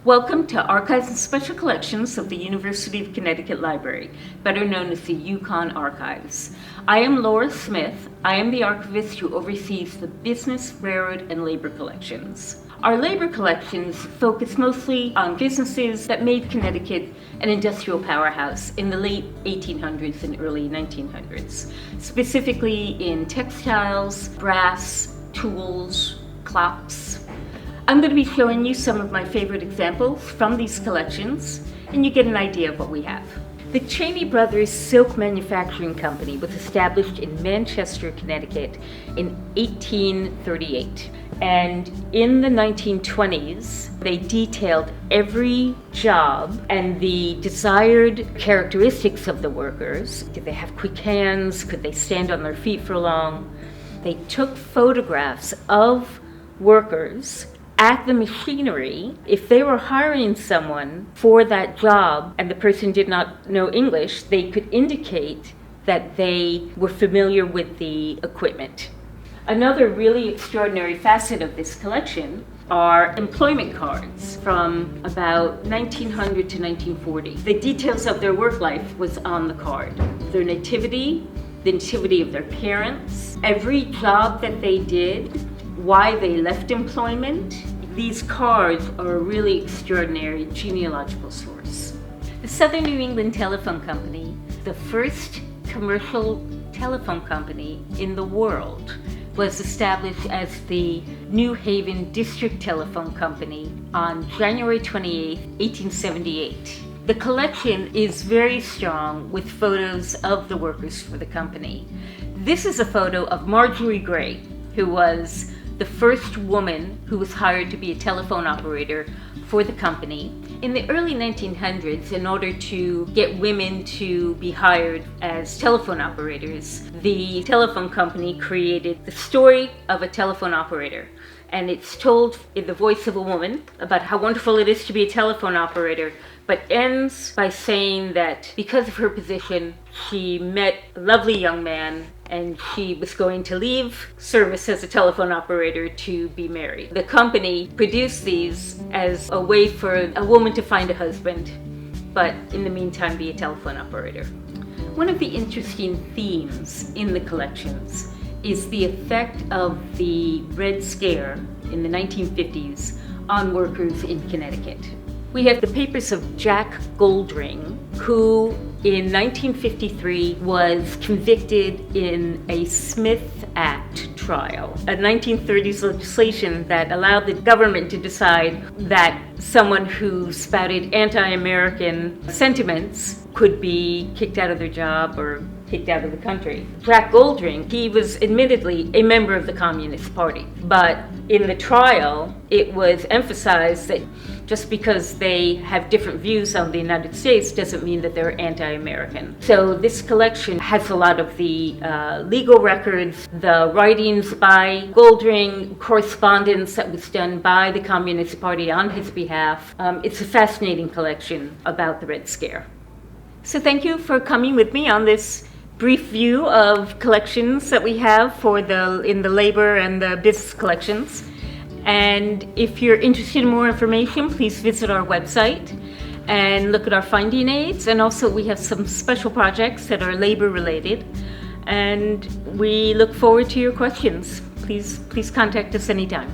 Welcome to Archives and Special Collections of the University of Connecticut Library, better known as the UConn Archives. I am Laura Smith. I am the archivist who oversees the business, railroad, and labor collections. Our labor collections focus mostly on businesses that made Connecticut an industrial powerhouse in the late 1800s and early 1900s, specifically in textiles, brass, tools, clocks. I'm going to be showing you some of my favorite examples from these collections, and you get an idea of what we have. The Cheney Brothers Silk Manufacturing Company was established in Manchester, Connecticut in 1838. And in the 1920s, they detailed every job and the desired characteristics of the workers. Did they have quick hands? Could they stand on their feet for long? They took photographs of workers at the machinery. If they were hiring someone for that job and the person did not know English, they could indicate that they were familiar with the equipment. Another really extraordinary facet of this collection are employment cards from about 1900 to 1940. The details of their work life was on the card. Their nativity, the nativity of their parents, every job that they did, why they left employment. These cards are a really extraordinary genealogical source. The Southern New England Telephone Company, the first commercial telephone company in the world, was established as the New Haven District Telephone Company on January 28, 1878. The collection is very strong with photos of the workers for the company. This is a photo of Marjorie Gray, who was the first woman who was hired to be a telephone operator for the company. In the early 1900s, in order to get women to be hired as telephone operators, the telephone company created the story of a telephone operator. And it's told in the voice of a woman about how wonderful it is to be a telephone operator, but ends by saying that because of her position, she met a lovely young man and she was going to leave service as a telephone operator to be married. The company produced these as a way for a woman to find a husband, but in the meantime be a telephone operator. One of the interesting themes in the collections is the effect of the Red Scare in the 1950s on workers in Connecticut. We have the papers of Jack Goldring, who in 1953 was convicted in a Smith Act trial, a 1930s legislation that allowed the government to decide that someone who spouted anti-American sentiments could be kicked out of their job or kicked out of the country. Jack Goldring, he was admittedly a member of the Communist Party, but in the trial, it was emphasized that just because they have different views on the United States doesn't mean that they're anti-American. So this collection has a lot of the legal records, the writings by Goldring, correspondence that was done by the Communist Party on his behalf. It's a fascinating collection about the Red Scare. So thank you for coming with me on this brief view of collections that we have in the labor and the business collections. And if you're interested in more information, please visit our website and look at our finding aids. And also we have some special projects that are labor related. And we look forward to your questions. Please contact us anytime.